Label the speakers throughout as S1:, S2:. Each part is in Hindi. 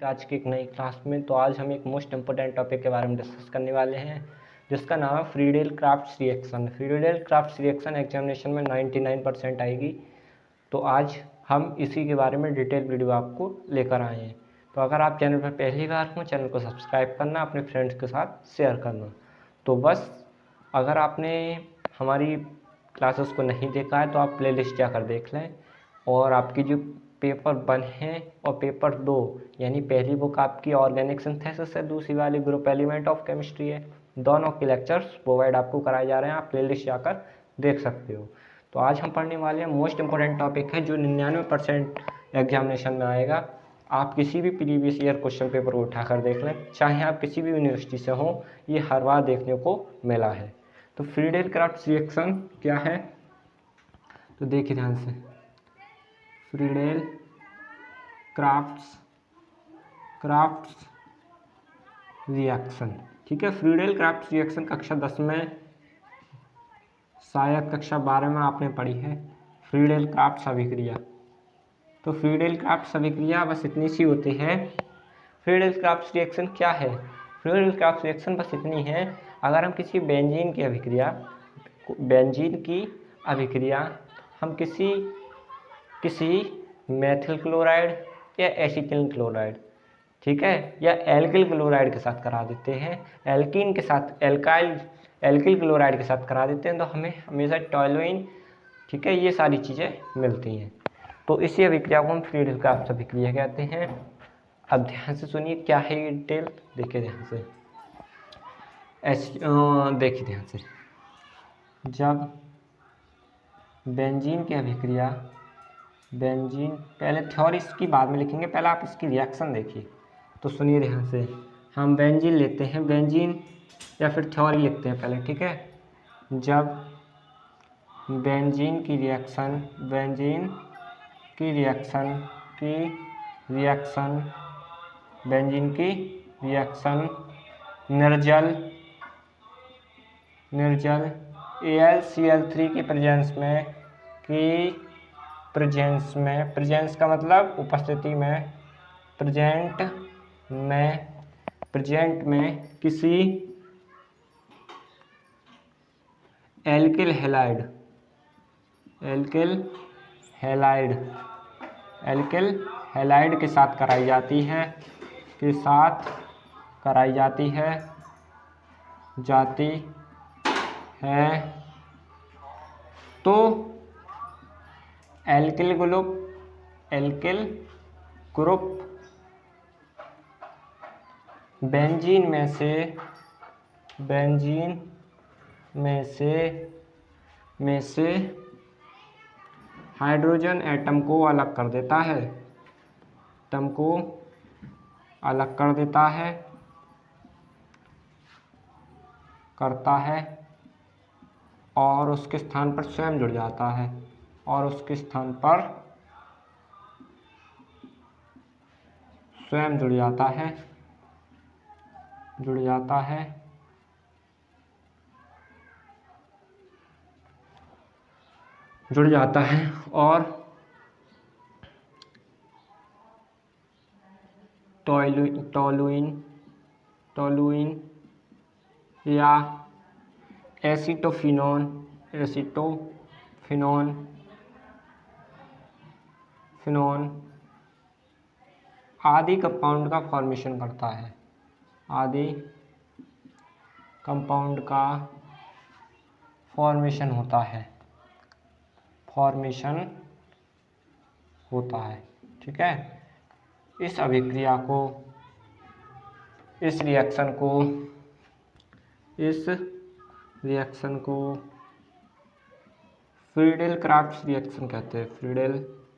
S1: आज की एक नई क्लास में। तो आज हम एक मोस्ट इम्पोर्टेंट टॉपिक के बारे में डिस्कस करने वाले हैं, जिसका नाम है Friedel-crafts reaction. Friedel-crafts reaction examination में 99% आएगी। तो आज हम इसी के बारे में डिटेल वीडियो आपको लेकर आए हैं। तो अगर आप चैनल पर पहली बार हो, चैनल को सब्सक्राइब करना, अपने फ्रेंड्स के साथ शेयर करना। तो बस अगर आपने हमारी क्लासेस को नहीं देखा है तो आप प्लेलिस्ट जाकर देख लें। और आपकी जो पेपर 1 है और पेपर 2 यानी पहली बुक आपकी ऑर्गेनिक सिंथेसिस है, दूसरी वाली ग्रुप एलिमेंट ऑफ केमिस्ट्री है, दोनों के लेक्चर्स प्रोवाइड आपको कराए जा रहे हैं। आप प्लेलिस्ट जाकर देख सकते हो। तो आज हम पढ़ने वाले हैं मोस्ट इम्पोर्टेंट टॉपिक है जो 99% एग्जामिनेशन में आएगा। आप किसी भी प्रीवियस ईयर क्वेश्चन पेपर को उठाकर देख लें, चाहे आप किसी भी यूनिवर्सिटी से हों, ये हर बार देखने को मिला है। तो फ्रीडेल-क्राफ्ट्स रिएक्शन क्या है, तो देखिए ध्यान से। फ्रीडेल-क्राफ्ट्स रिएक्शन, ठीक है। फ्रीडेल-क्राफ्ट्स रिएक्शन कक्षा 10 में, शायद कक्षा 12 में आपने पढ़ी है फ्रीडेल-क्राफ्ट्स अभिक्रिया। तो फ्रीडेल-क्राफ्ट्स अभिक्रिया बस इतनी सी होती है। फ्रीडेल-क्राफ्ट्स रिएक्शन क्या है? फ्रीडेल-क्राफ्ट्स रिएक्शन बस इतनी है, अगर हम किसी बेंजीन की अभिक्रिया हम किसी मेथिल क्लोराइड या एसिटिल क्लोराइड, ठीक है, या एल्किल क्लोराइड के साथ करा देते हैं, एल्कीन के साथ एल्किल क्लोराइड के साथ करा देते हैं, तो हमें हमेशा टॉलुइन, ठीक है, ये सारी चीज़ें मिलती हैं। तो इसी अभिक्रिया को हम फ्रीडेल-क्राफ्ट्स अभिक्रिया कहते हैं। अब ध्यान से सुनिए क्या है ये डिटेल, देखिए ध्यान से। देखिए ध्यान से, जब बेंजीन की अभिक्रिया, बेंजीन, पहले थ्योरी इसकी बाद में लिखेंगे, पहले आप इसकी रिएक्शन देखिए। तो सुनिए ध्यान से, हम बेंजीन लेते हैं, बेंजीन या फिर थ्योरी लिखते हैं पहले, ठीक है। जब बेंजीन की रिएक्शन बेंजीन की रिएक्शन निर्जल AlCl3 की प्रेजेंस का मतलब उपस्थिति में, प्रेजेंट में किसी एल्किल हैलाइड के साथ कराई जाती है, तो एल्किल ग्रुप बेंजीन में से हाइड्रोजन एटम को अलग कर देता है, और उसके स्थान पर स्वयं जुड़ जाता है, और टोलुइन या एसिटोफिनोन आदि कंपाउंड का फॉर्मेशन करता है, ठीक है। इस अभिक्रिया को, इस रिएक्शन को फ्रीडेल-क्राफ्ट्स रिएक्शन कहते हैं। फ्रीडेल-क्राफ्ट्स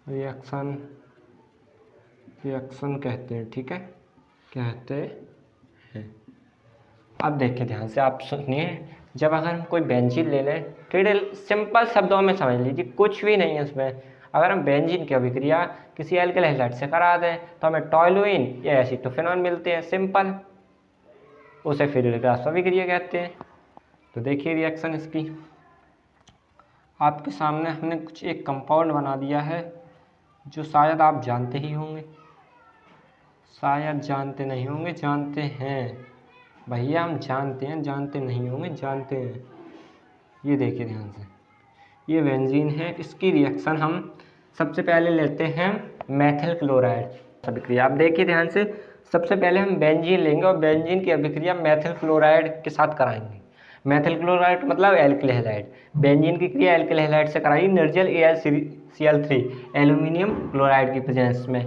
S1: रिएक्शन कहते हैं, ठीक है, कहते हैं। अब देखिए ध्यान से, आप सुनिए। जब अगर हम कोई बेंजीन ले लें, फ्रीडेल, सिंपल शब्दों में समझ लीजिए, कुछ भी नहीं है इसमें। अगर हम बेंजीन की अभिक्रिया किसी एल्किल हैलाइड से करा दें तो हमें टॉलुइन या एसिटोफिनोन मिलते हैं, सिंपल, उसे फ्रीडेल-क्राफ्ट्स अभिक्रिया कहते हैं। तो देखिए रिएक्शन इसकी। आपके सामने हमने कुछ एक कंपाउंड बना दिया है जो शायद आप जानते ही होंगे, शायद जानते नहीं होंगे, जानते हैं भैया, हम जानते हैं, जानते नहीं होंगे, जानते हैं। ये देखिए ध्यान से, ये बेंजीन है। इसकी रिएक्शन हम सबसे पहले लेते हैं मेथिल क्लोराइड अभिक्रिया। आप देखिए ध्यान से, सबसे पहले हम बेंजीन लेंगे और बेंजीन की अभिक्रिया मेथिल क्लोराइड के साथ कराएंगे। मेथिल क्लोराइड मतलब एल्किल हैलाइड, बेंजीन की क्रिया एल्किल हैलाइड से कराई निर्जल AlCl3 एल्यूमिनियम क्लोराइड की प्रेजेंस में।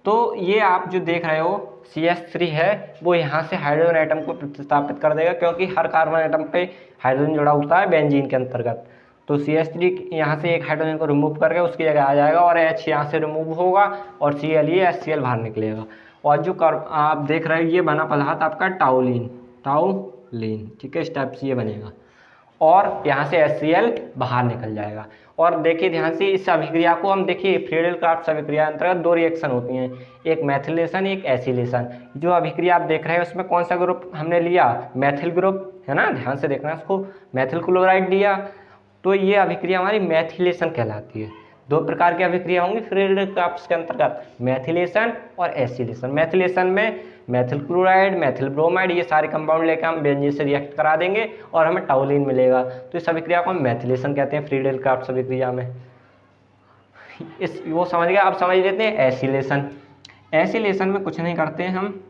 S1: तो ये आप जो देख रहे हो CH3 है, वो यहाँ से हाइड्रोजन एटम को प्रतिस्थापित कर देगा, क्योंकि हर कार्बन एटम पे हाइड्रोजन जुड़ा होता है बेंजीन के अंतर्गत। तो CH3 यहाँ से एक हाइड्रोजन को रिमूव करके उसकी जगह आ जाएगा और H यहाँ से रिमूव होगा और Cl ये HCl बाहर निकलेगा। और जो आप देख रहे हो ये बना पदार्थ आपका टाउलिन, टाउलिन, ठीक है, इस टाइप से ये बनेगा और यहाँ से HCl बाहर निकल जाएगा। और देखिए ध्यान से, इस अभिक्रिया को हम देखिए फ्रीडेल क्राफ्ट अभिक्रिया अंतर्गत 2 रिएक्शन होती हैं, एक मैथिलेशन, एक एसिलेशन। जो अभिक्रिया आप देख रहे हैं उसमें कौन सा ग्रुप हमने लिया, मैथिल ग्रुप है ना, ध्यान से देखना इसको, मैथिल क्लोराइड लिया। तो ये अभिक्रिया हमारी मैथिलेशन कहलाती है। 2 प्रकार की अभिक्रिया होंगी फ्रीडेल क्राफ्ट के अंतर्गत, मैथिलेशन और एसिलेशन। मैथिलेशन में मैथिल क्लोराइड, मैथिल ब्रोमाइड, ये सारे कंपाउंड लेकर हम बेंजीन से रिएक्ट करा देंगे और हमें टाउलिन मिलेगा। तो इस अभिक्रिया को हम मैथिलेशन कहते हैं फ्रीडेल क्राफ्ट अभिक्रिया में। इस वो समझ गए। अब समझ लेते हैं एसिलेशन। एसिलेशन में कुछ नहीं करते हैं हम,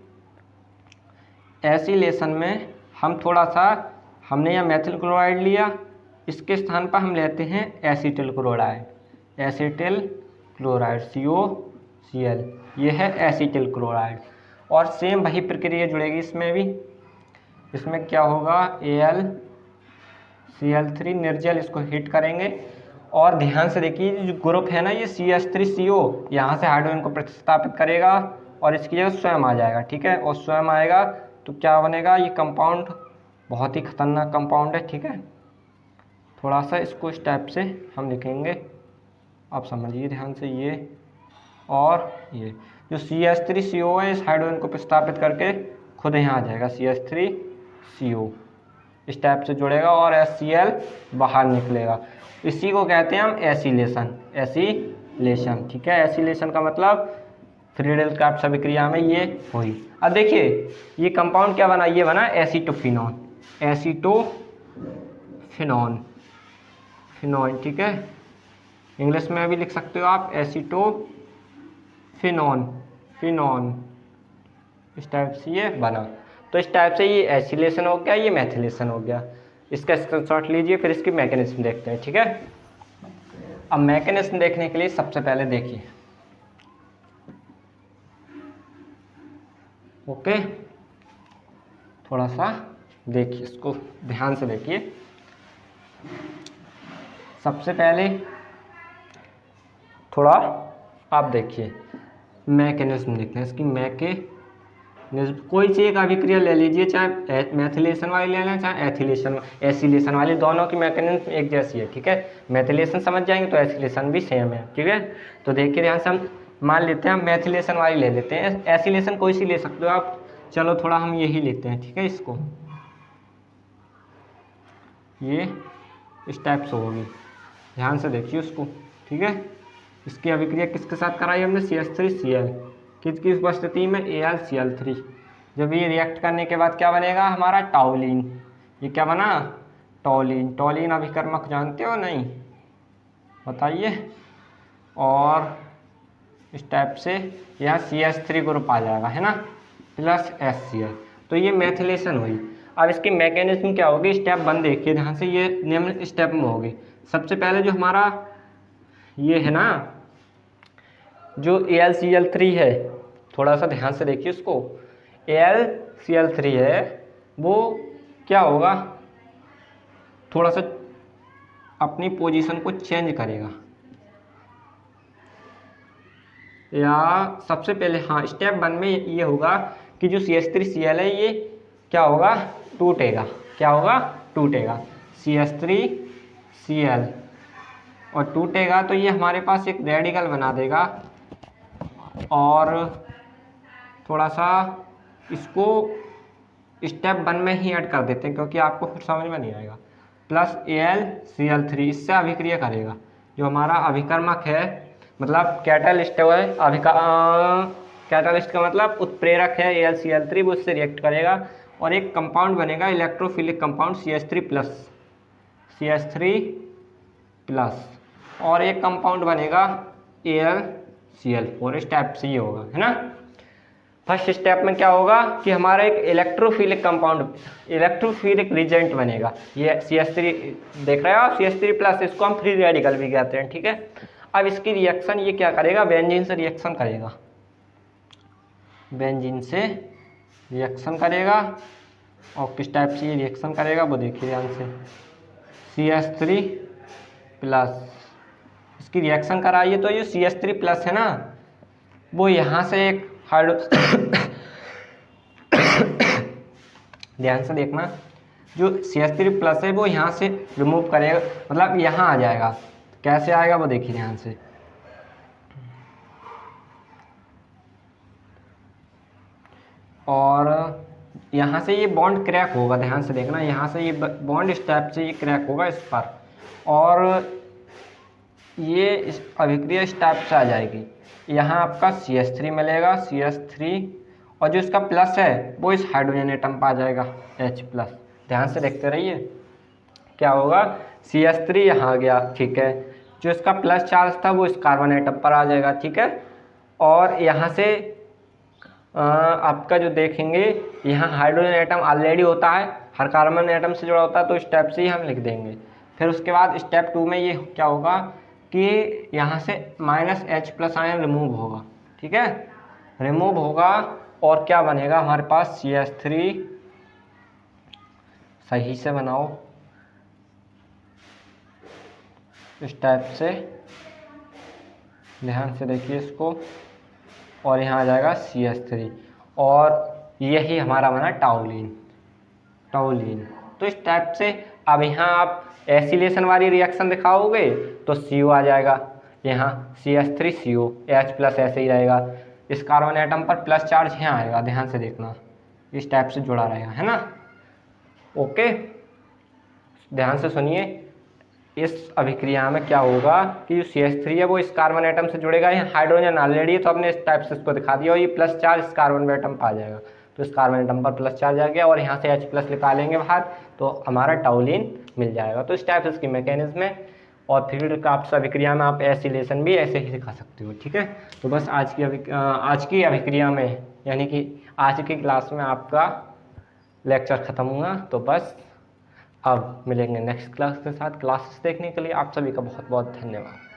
S1: एसिलेशन में हम थोड़ा सा, हमने यहाँ मैथिल क्लोराइड लिया, इसके स्थान पर हम लेते हैं acetyl chloride, acetyl chloride COCl, ये है एसिटिल क्लोराइड। और सेम वही प्रक्रिया जुड़ेगी इसमें भी। इसमें क्या होगा, AlCl3 निर्जल, इसको हिट करेंगे और ध्यान से देखिए जो ग्रुप है ना ये CH3CO यहाँ से हाइड्रोजन को प्रतिस्थापित करेगा और इसकी जगह स्वयं आ जाएगा, ठीक है। और स्वयं आएगा तो क्या बनेगा, ये कंपाउंड बहुत ही खतरनाक कंपाउंड है, ठीक है। थोड़ा सा इसको इस टाइप से हम लिखेंगे, आप समझिए ध्यान से, ये और ये जो CH3CO है इस हाइड्रोजन को प्रतिस्थापित करके खुद यहाँ आ जाएगा CH3CO, इस टाइप से जुड़ेगा और HCl बाहर निकलेगा। इसी को कहते हैं हम एसिलेशन, एसिलेशन, ठीक है। एसिलेशन का मतलब फ्रीडेल क्राफ्ट अभिक्रिया में ये हुई। अब देखिए ये कंपाउंड क्या बना, ये बना एसीटोफिनॉन, एसीटोफिनॉन, फिनॉल, ठीक है। इंग्लिश में भी लिख सकते हो आप एसीटोफिनॉन, फिनॉन, इस टाइप से ये बना। तो इस टाइप से ये एसिलेशन हो गया, ये मैथिलेशन हो गया। इसका स्क्रीनशॉट लीजिए, फिर इसकी मैकेनिज्म देखते हैं, ठीक है। अब मैकेनिज्म देखने के लिए सबसे पहले देखिए, ओके, थोड़ा सा देखिए इसको ध्यान से देखिए। सबसे पहले थोड़ा आप देखिए मैकेनिज्म देखते हैं इसकी, मैकेनिज्म। कोई सी एक अभिक्रिया ले लीजिए, चाहे मैथिलेशन वाली ले लें चाहे एसिलेशन वाली, दोनों की मैकेनिज्म एक जैसी है, ठीक है। मैथिलेशन समझ जाएंगे तो एसिलेशन भी सेम है, ठीक है। तो देखिए ध्यान से, हम मान लेते हैं हम मैथिलेशन वाली ले लेते हैं, एसिलेशन कोई सी ले सकते हो आप, चलो थोड़ा हम यही लेते हैं, ठीक है। इसको ये इस टाइप से होगी, ध्यान से देखिए उसको, ठीक है। इसकी अभिक्रिया किसके साथ कराई हमने, CH3Cl, किसकी उपस्थिति में, AlCl3। जब ये रिएक्ट करने के बाद क्या बनेगा हमारा, टाउलिन। ये क्या बना, टॉलिन। टॉलिन अभिकर्मक जानते हो नहीं, बताइए। और इस टाइप से यहाँ CH3 ग्रुप आ जाएगा, है ना, प्लस HCl। तो ये मैथिलेशन हुई। अब इसकी मैकेनिज्म क्या होगी, स्टेप 1 देखिए ध्यान से, ये निम्न स्टेप में होगी। सबसे पहले जो हमारा ये है ना, जो AlCl3 है, थोड़ा सा ध्यान से देखिए उसको, AlCl3 है वो क्या होगा, थोड़ा सा अपनी पोजीशन को चेंज करेगा, या सबसे पहले हाँ स्टेप 1 में ये होगा कि जो CH3Cl है ये क्या होगा, टूटेगा। क्या होगा, टूटेगा, CH3Cl, और टूटेगा तो ये हमारे पास एक रेडिकल बना देगा। और थोड़ा सा इसको स्टेप 1 में ही ऐड कर देते हैं, क्योंकि आपको फिर समझ में नहीं आएगा। प्लस AlCl3 इससे अभिक्रिया करेगा। जो हमारा अभिकर्मक है मतलब कैटालिस्ट है, कैटालिस्ट का मतलब उत्प्रेरक है AlCl3, वो उससे रिएक्ट करेगा और एक कंपाउंड बनेगा इलेक्ट्रोफिलिक कंपाउंड CH3+, और एक कंपाउंड बनेगा AlCl4। इस टाइप से ये होगा, है ना। फर्स्ट स्टेप में क्या होगा कि हमारा एक इलेक्ट्रोफिलिक कंपाउंड, इलेक्ट्रोफिलिक रिजेंट बनेगा। ये CH3 देख रहे हो आप, CH3+, इसको हम फ्री रेडिकल भी कहते हैं, ठीक है। अब इसकी रिएक्शन ये क्या करेगा, बेंजीन से रिएक्शन करेगा, बेंजीन से रिएक्शन करेगा। और किस टाइप से ये रिएक्शन करेगा वो देखिए ध्यान से। CH3+, इसकी रिएक्शन कराइए तो ये CH3+ है ना, वो यहाँ से एक हाइड्रो ध्यान से देखना, जो CH3+ है वो यहाँ से रिमूव करेगा, मतलब यहाँ आ जाएगा। कैसे आएगा वो देखिए ध्यान से। और यहाँ से ये बॉन्ड क्रैक होगा, ध्यान से देखना, यहाँ से ये बॉन्ड इस टाइप से ये क्रैक होगा इस पर, और ये इस अभिक्रिया इस टाइप से आ जाएगी। यहाँ आपका CH3 मिलेगा, CH3, और जो इसका प्लस है वो इस हाइड्रोजन एटम पर आ जाएगा H+। ध्यान से देखते रहिए क्या होगा, CH3 यहाँ आ गया, ठीक है। जो इसका प्लस चार्ज था वो इस कार्बन एटम पर आ जाएगा, ठीक है। और यहाँ से आपका जो देखेंगे यहाँ हाइड्रोजन एटम ऑलरेडी होता है, हर कार्बन एटम से जुड़ा होता है, तो इस टाइप से ही हम लिख देंगे। फिर उसके बाद स्टेप 2 में ये क्या होगा कि यहाँ से -H+ आयन रिमूव होगा, ठीक है, रिमूव होगा, और क्या बनेगा हमारे पास CH3, सही से बनाओ इस टाइप से, ध्यान से देखिए इसको, और यहाँ आ जाएगा CH3, और यही हमारा बना टाउलिन। तो इस टाइप से अब यहाँ आप एसिलेशन वाली रिएक्शन दिखाओगे तो CO आ जाएगा, यहाँ CH3CO, H+ ऐसे ही रहेगा, इस कार्बन एटम पर प्लस चार्ज यहाँ आएगा, ध्यान से देखना, इस टाइप से जुड़ा रहेगा, है ना। ओके, ध्यान से सुनिए, इस अभिक्रिया में क्या होगा कि जो CH3 है वो इस कार्बन एटम से जुड़ेगा, यहाँ हाइड्रोजन ऑलरेडी है तो हमने इस टाइप से इसको दिखा दिया, और ये प्लस चार्ज इस कार्बन एटम पर आ जाएगा, तो इस कार्बन एटम पर प्लस चार्ज आ गया, और यहाँ से H+ निकालेंगे बाहर तो हमारा टाउलिन मिल जाएगा। तो इस टाइप से इसकी मैकेनिज्म है, और फ्लूइड क्राफ्ट अभिक्रिया में आप एसिलेशन भी ऐसे ही दिखा सकते हो, ठीक है। तो बस आज की अभिक्रिया में, यानी कि आज की क्लास में आपका लेक्चर ख़त्म हुआ। तो बस अब मिलेंगे नेक्स्ट क्लास के साथ। क्लासेस देखने के लिए आप सभी का बहुत बहुत धन्यवाद।